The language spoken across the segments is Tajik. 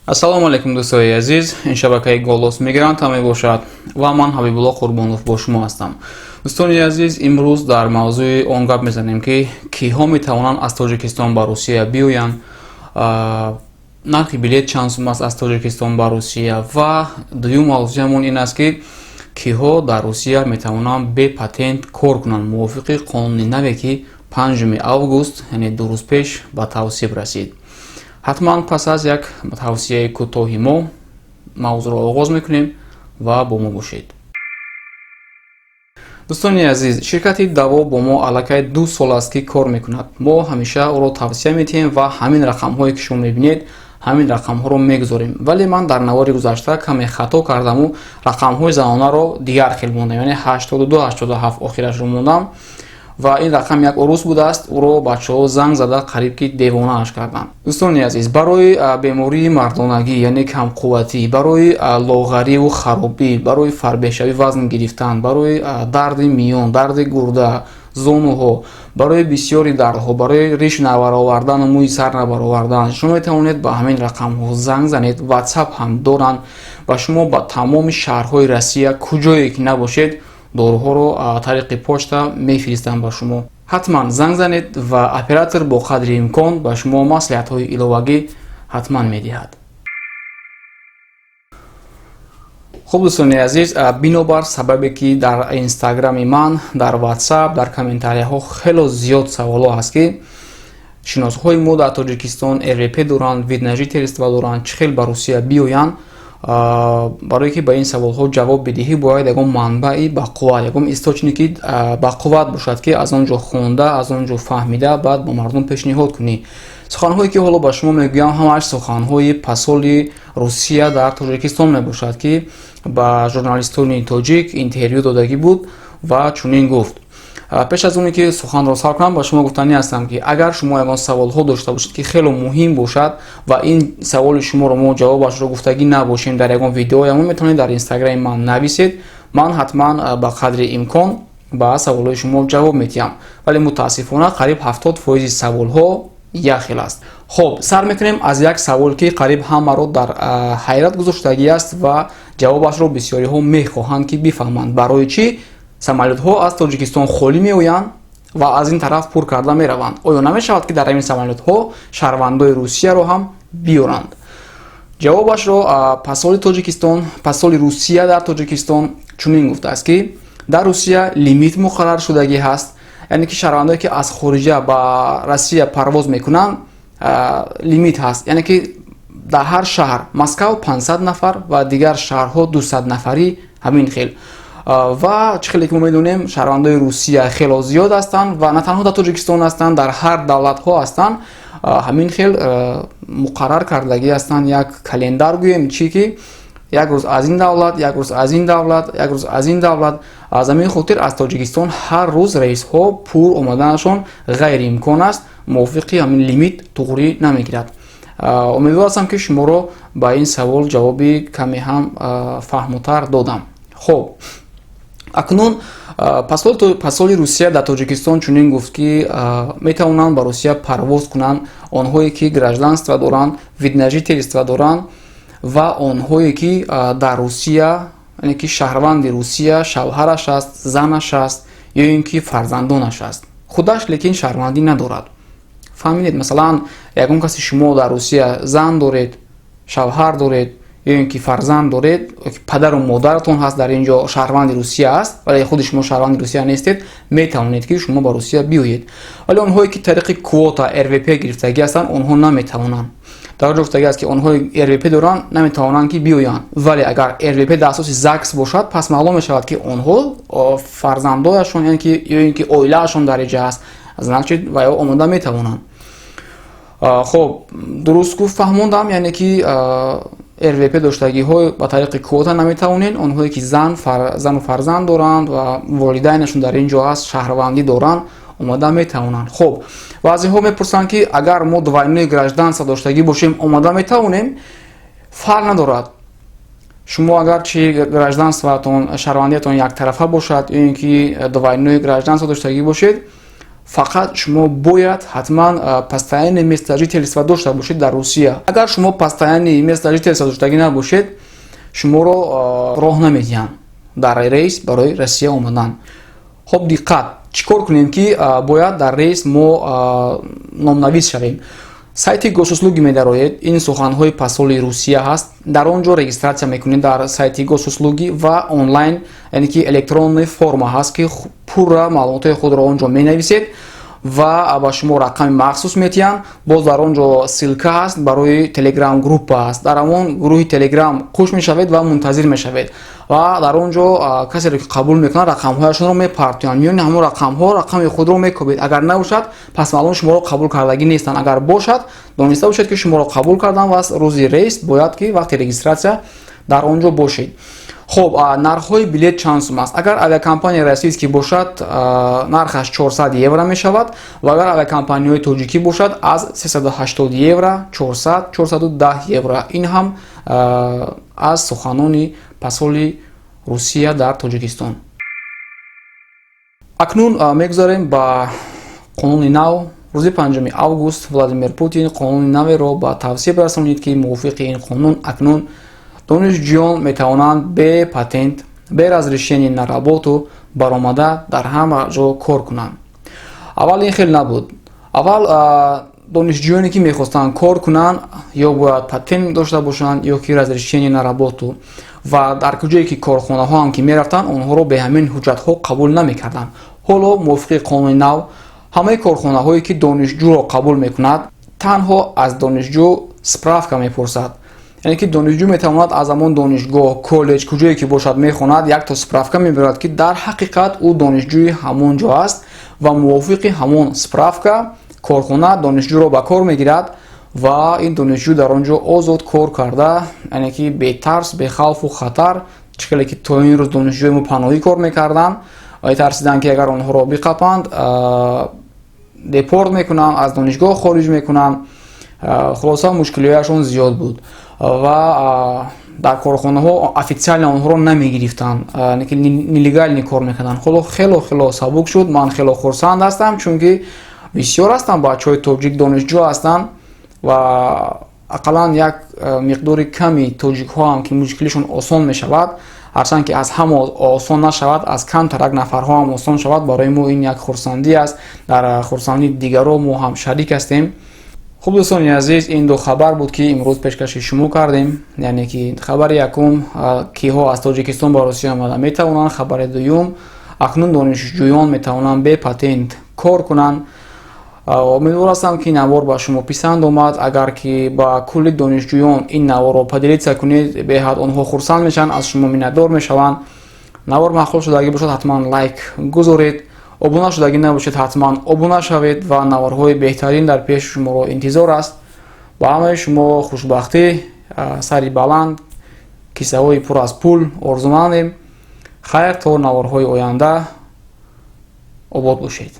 Ассалому алейкум дӯстои азиз, ин шабакаи Голос Мигранта мебошад ва ман Ҳабибулло Қурбонов бо шумо ҳастам. Дӯстони азиз, имрӯз дар мавзӯи он гап мезанем ки киҳо метавонанд аз Тоҷикистон ба Русия биёянд, нархи билет чанд сум аст аз Тоҷикистон ба Русия ва дуюм мавзӯямон ин аст ки киҳо дар Русия метавонанд бе патент кор кунанд мувофиқи қонуни наве ки 5 август, яъне 2 рӯз пеш ба тавсиб расид. ҳатман пас аз як тавсияи кӯтоҳи мо мавзӯъро оғоз мекунем ва бо мо бошед. дӯстони азиз, ширкати Даво бо мо аллакай 2 сол аст ки кор мекунад. Мо ҳамеша ӯро тавсия метиҳем ва ҳамин рақамҳое ки шумо мебинед, ҳамин рақамҳоро мегузорем. Вале ман дар навори гузашта каме хато кардаму рақамҳои занонаро дигар хел мондам, яъне 82-87 охирашро мондам ва ин рақам як урус будааст. Ӯро бачаҳо занг зада қариб ки девонааш карданд. Дӯстони азиз, барои бемории мардонагӣ, яъне камқувватӣ, барои лоғариву харобӣ, барои фарбешавӣ вазн гирифтан, барои дарди миён, дарди гурда, зонуҳо, барои бисёри дардҳо, барои риш набаровардану мӯи сар набаровардан, шумо метавонед ба ҳамин рақамҳо занг занед. WhatsApp ҳам доранд ва шумо ба тамоми шаҳрҳои Россия куҷое ки набошед, доруҳоро тариқи почта мефиристанд ба шумо. ҳатман занг занед ва оператор бо қадри имкон ба шумо маслиҳатҳои иловагӣ ҳатман медиҳад. хуб дӯстони азиз, бинобар сабабе ки дар инстаграми ман, дар WhatsApp, дар комментарияҳо хело зиёд саволҳо ҳаст ки шиносҳои мо дар Тоҷикистон РВП доранд, видножительство доранд, чӣ хел ба Русия биёянд. Барое ки ба ин саволҳо ҷавоб бидиҳӣ, бояд ягон манбаи бақувват, ягон источники бақувват бошад ки аз он ҷо хонда, аз он ҷо фаҳмида баъд ба мардум пешниҳод кунӣ. суханҳое ки ҳоло ба шумо мегӯям ҳамаш суханҳои посоли Русия дар Тоҷикистон мебошад ки ба журналистони тоҷик интервю додагӣ буд ва чунин гуфт. пеш аз оне ки суханро сар кунам, ба шумо гуфтанӣ ҳастам ки агар шумо ягон саволҳо дошта бошед ки хело муҳим бошад ва ин саволи шуморо мо ҷавобашро гуфтагӣ набошем дар ягон видео, ягон метавонед дар инстаграми ман нависед. Ман ҳатман ба қадри имкон ба саволҳои шумо ҷавоб медиҳам. Вале мутаассифона қариб 70% саволҳо як хел аст. хоб, сар мекунем аз як савол ки қариб ҳамаро дар ҳайрат гузоштагӣ аст ва ҷавобашро бисёриҳо мехоҳанд ки бифаҳманд. Барои чӣ самолётҳо аз Тоҷикистон холӣ меоянд ва аз ин тараф пур карда мераванд? Оё намешавад ки дар ҳамин самолётҳо шаҳрвандои Русияро ҳам биёранд? ҷавобашро посоли Тоҷикистон, посоли Русия дар Тоҷикистон чунин гуфтааст ки дар Русия лимит муқаррар шудагӣ ҳаст, яъне ки шаҳрвандое ки аз хориҷа ба Россия парвоз мекунанд, лимит ҳаст, яъне ки дар ҳар шаҳр Москав 500 нафар ва дигар шаҳрҳо 200 нафарӣ ҳамин хел. ва чӣ хеле ки мо медонем шаҳрвандои Русия хело зиёд ҳастанд ва на танҳо дар Тоҷикистон ҳастанд, дар ҳар давлатҳо ҳастанд. ҳамин хел муқаррар кардагӣ ҳастанд, як календар гӯем, чӣ ки як рӯз аз ин давлат, як рӯз аз ин давлат, як рӯз аз ин давлат. аз ҳамин хотир аз Тоҷикистон ҳар рӯз рейсҳо пур омаданашон ғайриимкон аст, мувофиқи ҳамин лимит туғрӣ намегирад. умедвор ҳастам ки шуморо ба ин савол ҷавоби каме ҳам фаҳмутар додам. хоб, акнун посоли Русия дар Тоҷикистон чунин гуфт ки метавонанд ба Русия парвоз кунанд онҳое ки гражданство доранд, видножительство доранд ва онҳое ки дар Русия, яъне ки шаҳрванди Русия, шавҳараш аст, занаш аст ё ин ки фарзандонаш аст. худаш лекин шаҳрвандӣ надорад. фаҳмидед, масалан ягон каси шумо дар Русия зан доред, шавҳар доред ё ин ки фарзанд доред, падару модаратон ҳаст дар ин ҷо шаҳрванди Русия аст, вале худи шумо шаҳрванди Русия нестед, метавонед ки шумо ба Русия биёед. вале онҳое ки тариқи квота РВП гирифтагӣ ҳастанд, онҳо наметавонанд. дар ҷо гуфтагӣ аст ки онҳои РВП доранд наметавонанд ки биёянд. вале агар РВП дар асоси ЗАГС бошад, пас маълум мешавад ки онҳо фарзандояшон, яъне ки ё ин ки оилаашон дар инҷа аст, значит ва ё омода метавонанд. хоб, дуруст гуфт, фаҳмондам, яъне ки РВП доштагиҳо ба тариқи квота наметавонед. онҳое ки зану фарзанд доранд ва волидайнашон дар ин ҷо аст, шаҳрвандӣ доранд, омада метавонанд. хоб, баъзеҳо мепурсанд ки агар мо двойное гражданство доштагӣ бошем, омада метавонем? фарқ надорад. шумо агар чи гражданствоатон, шаҳрвандиатон яктарафа бошад ё ин ки двойное гражданство доштагӣ бошед, фақат шумо бояд ҳатман постоянне место жительства дошта бошед дар Русия. Агар шумо постоянни место жительства доштагӣ набошед, шуморо роҳ намедиҳанд дар рейс барои Россия омадан. хоб диққат, чӣ кор кунем ки бояд дар рейс мо номнавис шавем. сайти госуслуги медароед, ин суханҳои посоли Русия ҳаст. Дар он ҷо регистратсия мекунед дар сайти госуслуги ва онлайн, яъне ки электронный форма ҳаст ки пурра маълумотои худро он ҷо менависед ва ба шумо рақами махсус метиҳанд. боз дар он ҷо силка ҳаст барои телеграм группа ҳаст. дар ҳамон гурӯҳи телеграм хуш мешавед ва мунтазир мешавед ва дар он ҷо касеро ки қабул мекунад рақамҳояшонро мепартоянд. миёни ҳамон рақамҳо рақами худро мекобед. агар набошад пас маълум шуморо қабул кардагӣ нестанд. агар бошад дониста бошед ки шуморо қабул карданд ва рӯзи рейс бояд ки вақти регистратсия дар он ҷо бошед. хоб, нархҳои билет чанд сум аст? агар авиакомпания российский бошад, нархаш 400 евро мешавад ва агар авиакомпанияҳои тоҷикӣ бошад, аз 380 евро, 400, 410 евро. ин ҳам аз суханони посоли Русия дар Тоҷикистон. акнун мегузарем ба қонуни нав. рӯзи 5 август Владимир Путин қонуни наверо ба тавсия расонид ки мувофиқи ин қонун акнун донишҷӯён метавонанд бе патент, бе разрешение на работу баромада дар ҳама ҷо кор кунанд. аввал ин хел набуд. аввал донишҷӯёне ки мехостанд кор кунанд ё бояд патент дошта бошанд ё ки разрешение на работу ва дар куҷое ки корхонаҳо ҳам ки мерафтанд онҳоро бе ҳамин ҳуҷҷатҳо қабул намекарданд. ҳоло мувофиқи қонуни нав ҳамаи корхонаҳое ки донишҷӯро қабул мекунад танҳо аз донишҷӯ справка мепурсад. яъне ки донишҷӯ метавонад аз ҳамон донишгоҳ, коллеҷ, куҷое ки бошад мехонад, якто справка мебарад ки дар ҳақиқат ӯ донишҷӯи ҳамон ҷо аст ва мувофиқи ҳамон справка корхона донишҷӯро ба кор мегирад ва ин донишҷӯ дар он ҷо озод кор карда, яъне ки бетарс, бехавфу хатар, чикале ки то ин рӯз донишҷӯи мо паноҳӣ кор мекарданд ва тарсиданд ки агар онҳоро биқапанд депорт мекунанд, аз донишгоҳ хориҷ мекунанд. хулоса мушкилиҳояшон зиёд буд ва дар корхонаҳо официально онҳоро намегирифтанд, нелегально кор мекарданд. хело сабук шуд. ман хело хурсанд ҳастам, чунки бисёр ҳастанд бачаҳои тоҷик донишҷӯ ҳастанд ва ақаллан як миқдори ками тоҷикҳо ҳам ки мушкилишон осон мешавад, ҳарчанд ки аз ҳама осон нашавад, аз камтар як нафарҳо ҳам осон шавад. барои мо ин як хурсандӣ аст. дар хурсандии дигаро мо ҳам шарик ҳастем. хуб дӯстони азиз, ин ду хабар буд ки имрӯз пешкаши шумо кардем. яъне ки хабари якум, киҳо аз Тоҷикистон ба Русия омада метавонанд. хабари дуюм, акнун донишҷӯён метавонанд бе патент кор кунанд. умедвор ҳастам ки ин навор ба шумо писанд омад. агар ки ба кулли донишҷӯён ин наворро поделиться кунед, беҳад онҳо хурсанд мешаванд, аз шумо миннатдор мешаванд. навор маъқул шудагӣ бошад, ҳатман лайк гузоред. обуна шудагӣ набошед, ҳатман обуна шавед ва наворҳои беҳтарин дар пеши шуморо интизор аст. ба ҳамаи шумо хушбахтӣ, сари баланд, киссаҳои пур аз пул орзумандем. хайр то наворҳои оянда. обод бошед.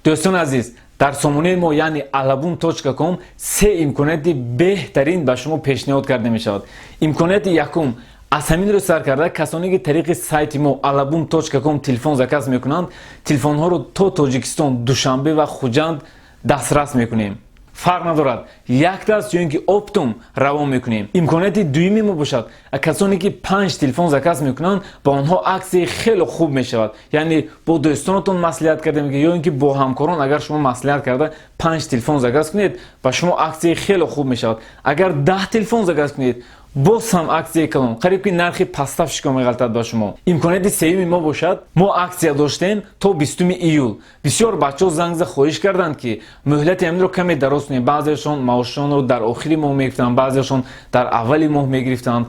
дӯстони азиз, дар сомонаи мо яъне alabum.com се имконияти беҳтарин ба шумо пешниҳод карда мешавад. имконияти якум, аз ҳамин рӯ сар карда касоне ки тариқи сайти мо alabum.com телефон заказ мекунанд, телефонҳоро то Тоҷикистон, Душанбе ва Хуҷанд дастрас мекунем. фарқ надорад як даст ё ин ки оптум равон мекунем. имконияти дуюми мо бошад, касоне ки 5 телефон заказ мекунанд, ба онҳо аксияи хеле хуб мешавад. яъне бо дӯстонатон маслиҳат карда мегӯяд ё ин ки бо ҳамкорон, агар шумо маслиҳат карда 5 телефон заказ кунед, ба шумо аксияи хеле хуб мешавад. агар 10 телефон заказ кунед, боз ҳам аксияи калон, қариб ки нархи пастав шикор меғалтад ба шумо. имконияти сеюми мо бошад, мо аксия доштем то 20 июл. бисёр бачаҳо занг зада хоҳиш карданд ки муҳлати ҳаминро каме дароз кунем. баъзеашон маошашонро дар охири моҳ мегирифтанд, баъзеашон дар аввали моҳ мегирифтанд.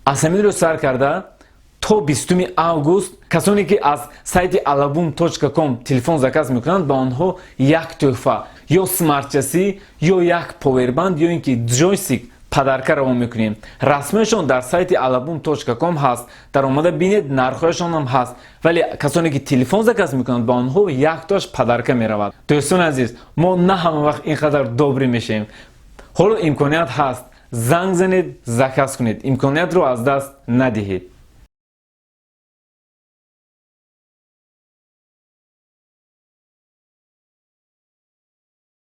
аз ҳаминро сар карда то 20 август касоне ки аз сайти alabum.com телефон заказ мекунанд, ба онҳо як тӯҳфа, ё смартчаси, ё як повербанд, ё ин ки ҷойстик падарка равон мекунем. расмиашон дар сайти alabum.com ҳаст. дар омада бинед, нархҳояшон ҳам ҳаст. вале касоне ки телефон заказ мекунанд, ба онҳо яктоаш падарка меравад. дӯстони азиз, мо на ҳама вақт инқадар добрӣ мешавем. ҳоло имконият ҳаст. занг занед, заказ кунед. имкониятро аз даст надиҳед.